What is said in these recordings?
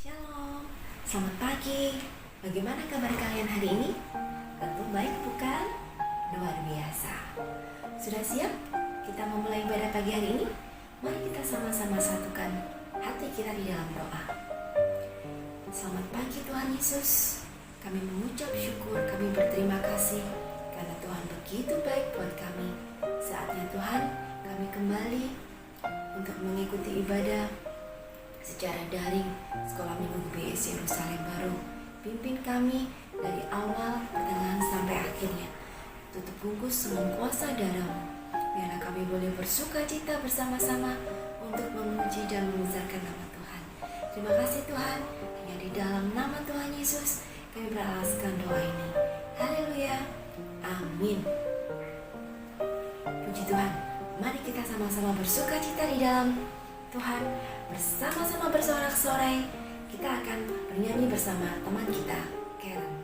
Shalom, selamat pagi. Bagaimana kabar kalian hari ini? Tentu baik bukan? Luar biasa. Sudah siap? Kita memulai ibadah pagi hari ini? Mari kita sama-sama satukan hati kita di dalam doa. Selamat pagi Tuhan Yesus. Kami mengucap syukur, kami berterima kasih karena Tuhan begitu baik buat kami. Saatnya Tuhan, kami kembali untuk mengikuti ibadah secara daring Sekolah Minggu GBS Yerusalem Baru. Pimpin kami dari awal, pertengahan sampai akhirnya. Tutup bungkus dengan kuasa darah-Mu. Biarlah kami boleh bersuka cita bersama-sama untuk memuji dan membesarkan nama Tuhan. Terima kasih Tuhan. Hanya di dalam nama Tuhan Yesus kami beralaskan doa ini. Haleluya. Amin. Puji Tuhan. Mari kita sama-sama bersuka cita di dalam Tuhan. Bersama-sama bersorak-sorai, kita akan bernyanyi bersama teman kita, Karen.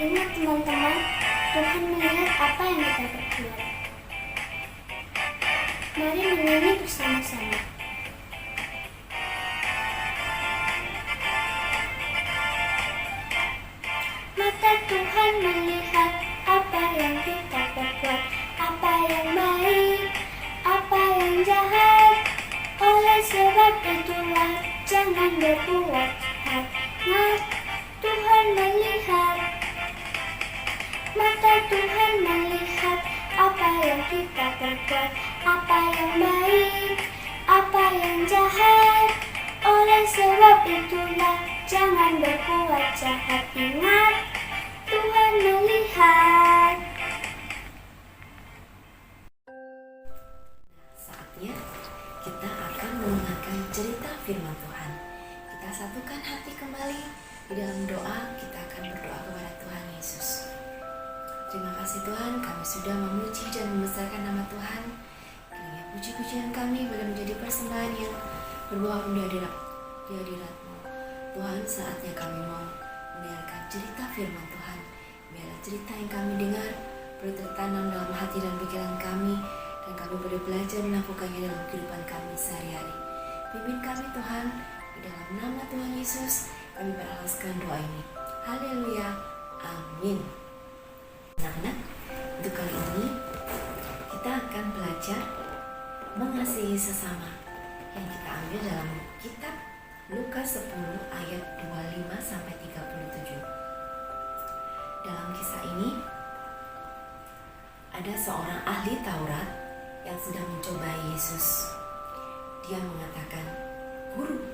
Ingat teman-teman, Tuhan melihat apa yang kita perbuat. Mari menyanyi bersama-sama. Mata Tuhan melihat apa yang kita perbuat, apa yang baik, apa yang jahat. Oleh sebab itulah jangan berbuat jahat. Tuhan melihat. Mata Tuhan melihat apa yang kita perbuat, apa yang baik, apa yang jahat. Oleh sebab itulah jangan berbuat jahat. Ingat, Tuhan melihat. Saatnya kita akan mendengarkan cerita firman Tuhan. Kita satukan hati kembali di dalam doa. Kita akan berdoa kepada Tuhan Yesus. Terima kasih Tuhan, kami sudah memuji dan membesarkan nama Tuhan. Kiranya puji-pujian kami boleh menjadi persembahan yang berbuah di hadirat-Mu. Tuhan, saatnya kami mau mendengarkan cerita firman Tuhan. Biarlah cerita yang kami dengar boleh tertanam dalam hati dan pikiran kami, dan kami boleh belajar melakukannya dalam kehidupan kami sehari-hari. Pimpin kami Tuhan, di dalam nama Tuhan Yesus kami beralaskan doa ini. Haleluya, amin. Anak-anak, untuk kali ini kita akan belajar mengasihi sesama yang kita ambil dalam kitab Lukas 10 ayat 25-37. Dalam kisah ini ada seorang ahli Taurat yang sedang mencobai Yesus. Dia mengatakan, "Guru,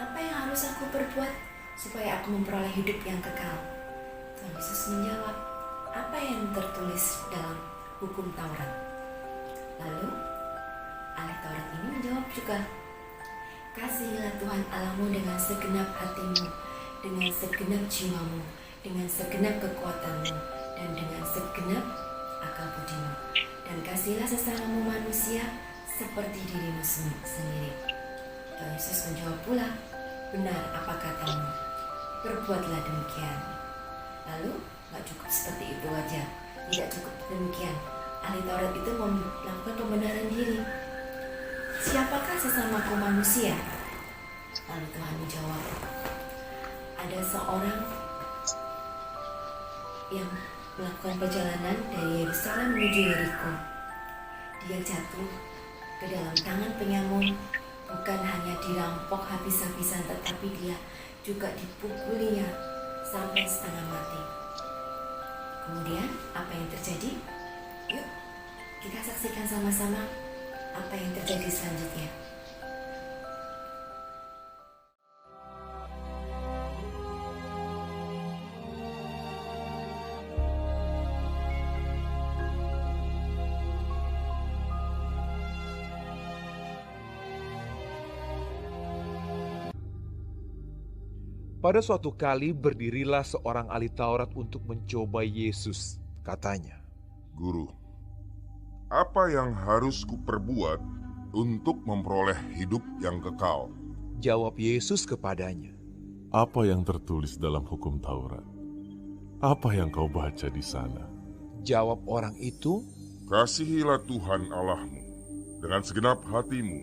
apa yang harus aku perbuat supaya aku memperoleh hidup yang kekal?" Tuhan Yesus menjawab, "Apa yang tertulis dalam hukum Taurat?" Lalu ahli Taurat ini menjawab juga, "Kasihilah Tuhan Allahmu dengan segenap hatimu, dengan segenap jiwamu, dengan segenap kekuatanmu, dan dengan segenap akal budimu. Dan kasihilah sesamamu manusia seperti dirimu sendiri. Tuhan Yesus menjawab pula, benar apa katamu, berbuatlah demikian. Lalu gak cukup seperti itu aja, tidak cukup demikian. Ahli Taurat itu melakukan pembenaran diri. Siapakah sesamaku manusia? Lalu Tuhan menjawab, ada seorang yang melakukan perjalanan dari Yerusalem menuju Yeriko. Dia jatuh ke dalam tangan penyamun, bukan hanya dirampok habis-habisan, tetapi dia juga dipukulinya sampai setengah mati. Kemudian apa yang terjadi? Yuk kita saksikan sama-sama apa yang terjadi selanjutnya. Pada suatu kali berdirilah seorang ahli Taurat untuk mencoba Yesus. Katanya, Guru, apa yang harus kuperbuat untuk memperoleh hidup yang kekal? jawab Yesus kepadanya. Apa yang tertulis dalam hukum Taurat? Apa yang kau baca di sana? Jawab orang itu, Kasihilah Tuhan Allahmu dengan segenap hatimu,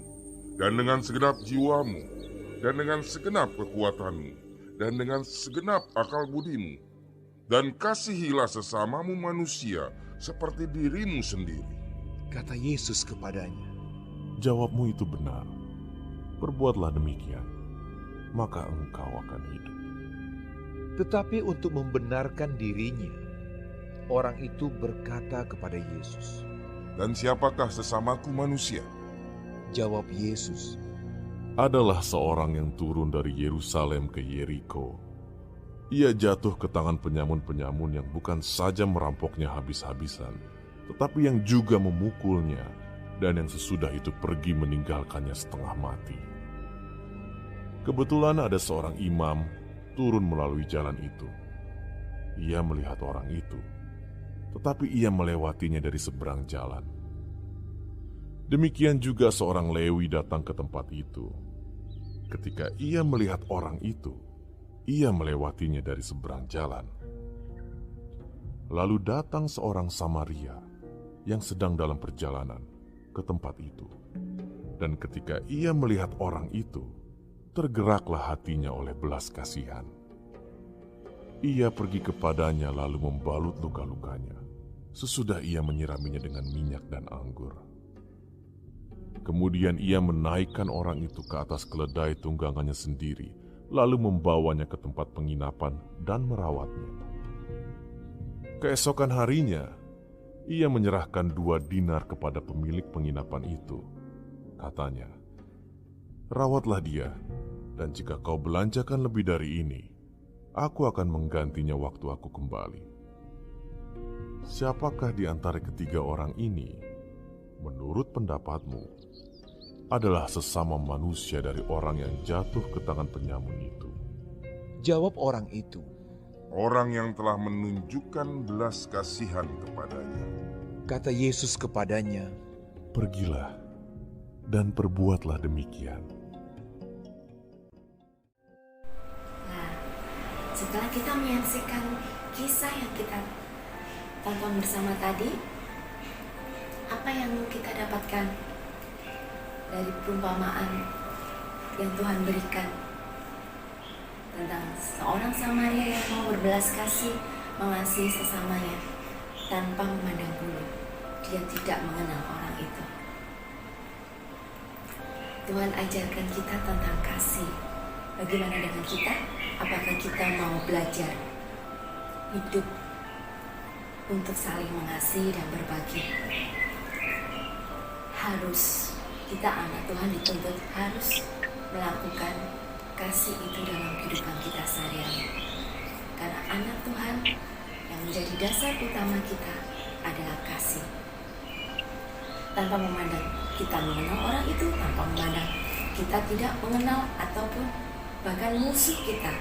dan dengan segenap jiwamu, dan dengan segenap kekuatanmu, dan dengan segenap akal budimu, dan kasihilah sesamamu manusia seperti dirimu sendiri. kata Yesus kepadanya. Jawabmu itu benar. Perbuatlah demikian, maka engkau akan hidup. Tetapi untuk membenarkan dirinya, orang itu berkata kepada Yesus. Dan siapakah sesamaku manusia? Jawab Yesus, Adalah seorang yang turun dari Yerusalem ke Yeriko. Ia jatuh ke tangan penyamun-penyamun yang bukan saja merampoknya habis-habisan, tetapi yang juga memukulnya, dan yang sesudah itu pergi meninggalkannya setengah mati. Kebetulan ada seorang imam turun melalui jalan itu. Ia melihat orang itu, tetapi ia melewatinya dari seberang jalan. Demikian juga seorang Lewi datang ke tempat itu. Ketika ia melihat orang itu, ia melewatinya dari seberang jalan. Lalu datang seorang Samaria yang sedang dalam perjalanan ke tempat itu. Dan ketika ia melihat orang itu, tergeraklah hatinya oleh belas kasihan. Ia pergi kepadanya lalu membalut luka-lukanya, sesudah ia menyiraminya dengan minyak dan anggur. Kemudian ia menaikkan orang itu ke atas keledai tunggangannya sendiri, lalu membawanya ke tempat penginapan dan merawatnya. Keesokan harinya, ia menyerahkan 2 dinar kepada pemilik penginapan itu. Katanya, "Rawatlah dia, dan jika kau belanjakan lebih dari ini, aku akan menggantinya waktu aku kembali." Siapakah di antara ketiga orang ini, menurut pendapatmu, adalah sesama manusia dari orang yang jatuh ke tangan penyamun itu? Jawab orang itu, Orang yang telah menunjukkan belas kasihan kepadanya. kata Yesus kepadanya. Pergilah dan perbuatlah demikian. Nah, setelah kita menyaksikan kisah yang kita tonton bersama tadi, apa yang kita dapatkan dari perumpamaan yang Tuhan berikan tentang seorang Samaria yang mau berbelas kasih mengasihi sesamanya tanpa memandang bulu. Dia tidak mengenal orang itu. Tuhan ajarkan kita tentang kasih. Bagaimana dengan kita? Apakah kita mau belajar hidup untuk saling mengasihi dan berbagi? Harus, kita anak Tuhan dituntut harus melakukan kasih itu dalam kehidupan kita sehari-hari. Karena anak Tuhan yang menjadi dasar utama kita adalah kasih. Tanpa memandang kita mengenal orang itu, tanpa memandang kita tidak mengenal ataupun bahkan musuh kita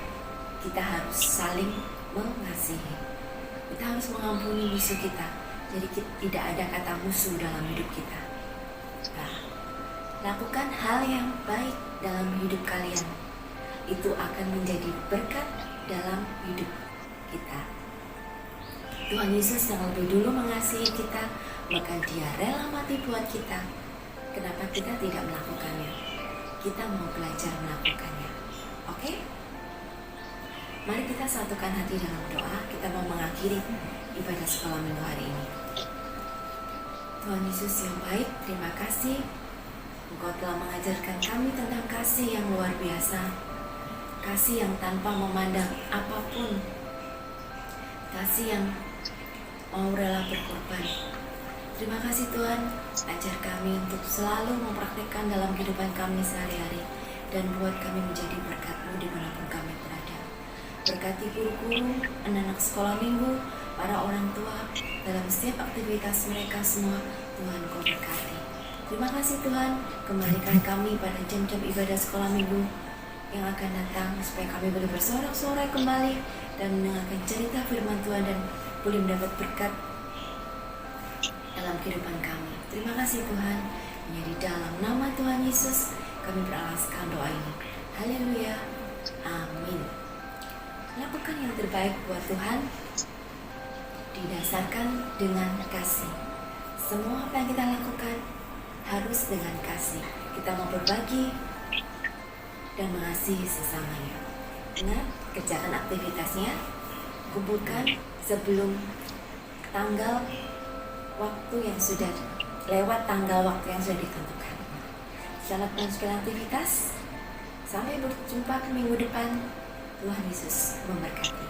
harus saling mengasihi. Kita harus mengampuni musuh kita. Jadi tidak ada kata musuh dalam hidup kita. Nah, Lakukan hal yang baik dalam hidup kalian. Itu akan menjadi berkat dalam hidup kita. Tuhan Yesus yang lebih dulu mengasihi kita, bahkan Dia rela mati buat kita. Kenapa kita tidak melakukannya? Kita mau belajar melakukannya. Oke? Mari kita satukan hati dalam doa. Kita mau mengakhiri ibadah sekolah minggu hari ini. Tuhan Yesus yang baik, terima kasih. Engkau telah mengajarkan kami tentang kasih yang luar biasa. Kasih yang tanpa memandang apapun. Kasih yang mau rela berkorban. Terima kasih Tuhan, ajar kami untuk selalu mempraktikkan dalam kehidupan kami sehari-hari dan buat kami menjadi berkat-Mu dimanapun kami berada. Berkati guru-guru, anak-anak sekolah minggu, para orang tua, dalam setiap aktivitas mereka semua, Tuhan Kau berkati. Terima kasih Tuhan, kembalikan kami pada jam-jam ibadah sekolah minggu yang akan datang, supaya kami boleh bersorak-sorai kembali dan mendengarkan cerita firman Tuhan dan boleh mendapat berkat dalam kehidupan kami. Terima kasih Tuhan, hanya di dalam nama Tuhan Yesus kami beralaskan doa ini. Haleluya, amin. Lakukan yang terbaik buat Tuhan, didasarkan dengan kasih. Semua apa yang kita lakukan harus dengan kasih. Kita mau berbagi dan mengasihi sesamanya. Ingat, kerjakan aktivitasnya, kumpulkan sebelum tanggal waktu yang sudah lewat tanggal waktu yang sudah ditentukan. Selamat melanjutkan aktivitas. Sampai berjumpa ke minggu depan. Tuhan Yesus memberkati.